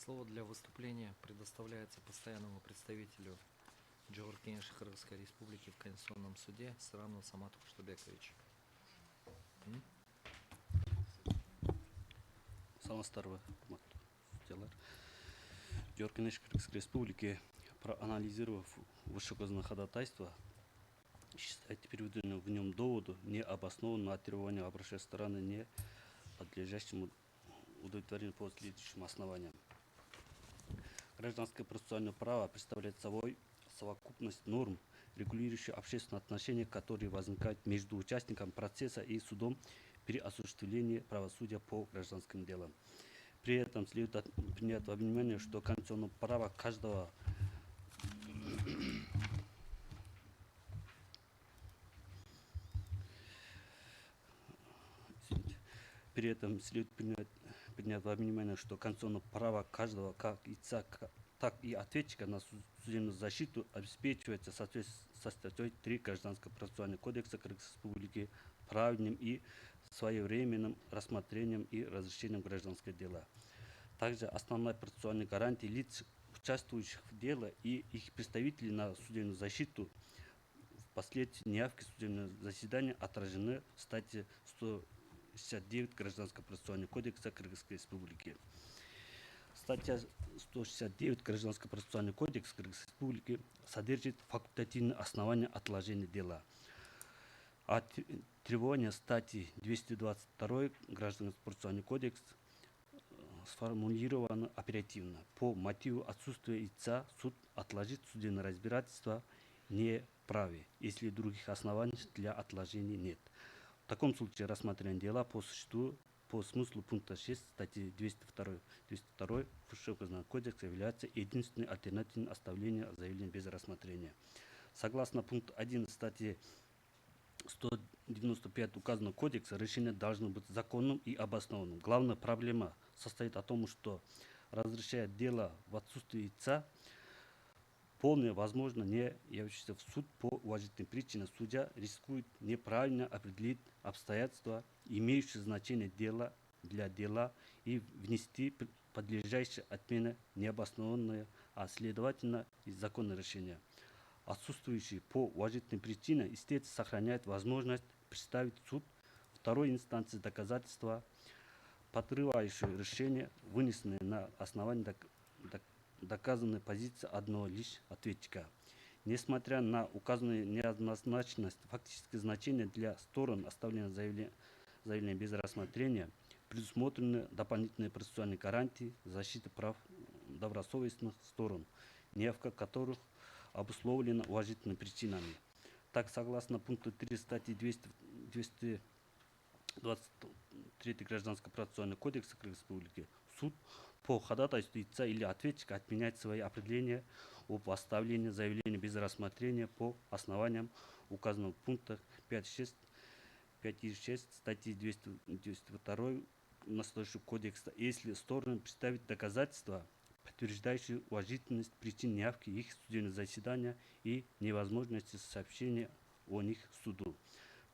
Слово для выступления предоставляется постоянному представителю Джоркенш Кыргызской Республики в Конституционном суде Сырану Самату Куштабекович. Саламатсыздарбы, урматтуу судьялар. Джоркенш Кыргызской Республики, проанализировав вышеуказанное ходатайство, считает переведенным в нем доводу необоснованным на требования обращающей стороны, не подлежащему удовлетворению по следующим основаниям. Гражданское процессуальное право представляет собой совокупность норм, регулирующих общественные отношения, которые возникают между участником процесса и судом при осуществлении правосудия по гражданским делам. При этом следует принять во внимание, что конституционное право каждого При этом следует принять во внимание, что конституционное право каждого, как истца, так и ответчика на судебную защиту обеспечивается в соответствии со статьей 3 Гражданского процессуального кодекса Кыргызской Республики правильным и своевременным рассмотрением и разрешением гражданского дела. Также основная процессуальная гарантия лиц, участвующих в деле, и их представителей на судебную защиту впоследствии неявки в судебное заседание отражены в статье 169 Гражданского процессуального кодекса Кыргызской Республики. Статья 169 Гражданского процессуального кодекса Кыргызской Республики содержит факультативные основания отложения дела. А требования статьи 222 Гражданского процессуального кодекса сформулировано оперативно. По мотиву отсутствия истца суд отложит судебное разбирательство не вправе, если других оснований для отложения нет. В таком случае рассмотрение дела по существу, по смыслу пункта 6 статьи 202 Вышеуказанного кодекса является единственной альтернативой оставления заявления без рассмотрения. Согласно пункту 1 статьи 195 указанного кодекса, решение должно быть законным и обоснованным. Главная проблема состоит в том, что разрешая дело в отсутствии истца, полное возможно не явившийся в суд по уважительным причинам, судья рискует неправильно определить обстоятельства, имеющие значение для дела, и внести подлежащее отмене необоснованное, а следовательно и законное решение. Отсутствующие по уважительным причинам истец сохраняет возможность представить в суд второй инстанции доказательства, подрывающие решение, вынесенное на основании доказанной позиции одного лишь ответчика. Несмотря на указанную неоднозначность, фактическое значение для сторон оставления заявления без рассмотрения предусмотрены дополнительные процессуальные гарантии защиты прав добросовестных сторон, неявка которых обусловлена уважительными причинами. Так, согласно пункту 3 статьи 223 Гражданского процессуального кодекса Кыргызской Республики, суд по ходатайству истца или ответчика отменяет свои определения об оставлении заявления без рассмотрения по основаниям указанного пункта 5 и 6 статьи 202 настоящего кодекса, если стороны представят доказательства, подтверждающие уважительность причин неявки их судебного заседания и невозможности сообщения о них суду.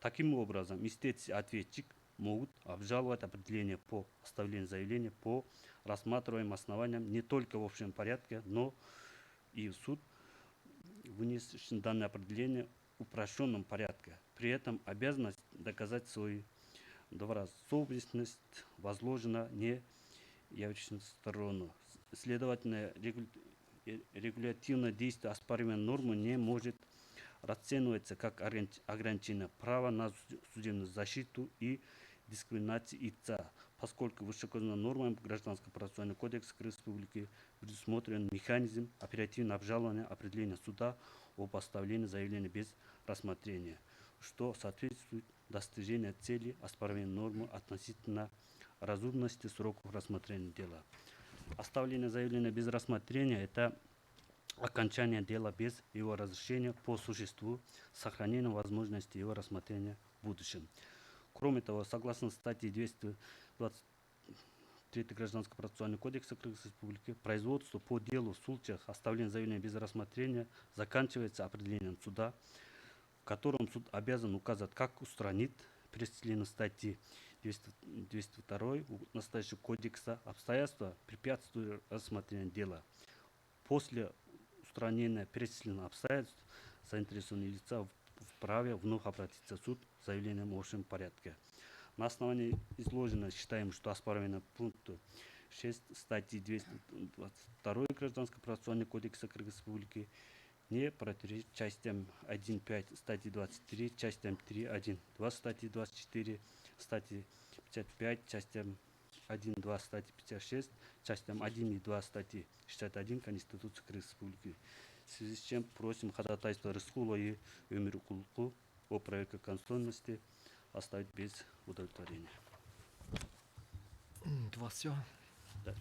Таким образом, истец и ответчик могут обжаловать определение по оставлению заявления по рассматриваемым основаниям не только в общем порядке, но и в суд, вынесший данное определение в упрощенном порядке. При этом обязанность доказать свою добросовестность возложена не явившимся сторону. Следовательно, регулятивное действие оспариваемой нормы не может расценивается как ограничение права на судебную защиту и дискриминации истца, поскольку вышеуказанной нормой Гражданского процессуального кодекса Республики предусмотрен механизм оперативного обжалования определения суда о поставлении заявления без рассмотрения, что соответствует достижению цели оспариваемой нормы относительно разумности сроков рассмотрения дела. Оставление заявления без рассмотрения – это окончание дела без его разрешения по существу, сохранением возможности его рассмотрения в будущем. Кроме того, согласно статье 223 Гражданского процессуального кодекса Кыргызской Республики, производство по делу в случаях оставления заявления без рассмотрения заканчивается определением суда, в котором суд обязан указать, как устранит перечисленные статьи 202 настоящего кодекса обстоятельства, препятствуют рассмотрению дела. После устранения перечисленных обстоятельств заинтересованные лица вправе вновь обратиться в суд с заявлением в общем порядке. На основании изложенного считаем, что оспаривание пункта 6 статьи 222 Гражданского процессуального кодекса Кыргызской Республики не противоречит частям 1.5 статьи 23, частям 3.1.2 статьи 24, статьи 55, частям 1.2 статьи 56, частям 1.2 статьи 61 Конституции Кыргызской Республики. В связи с чем просим ходатайство Рыскулова и Өмиркулку о проверке конституционности оставить без удовлетворения. У вас все? Да.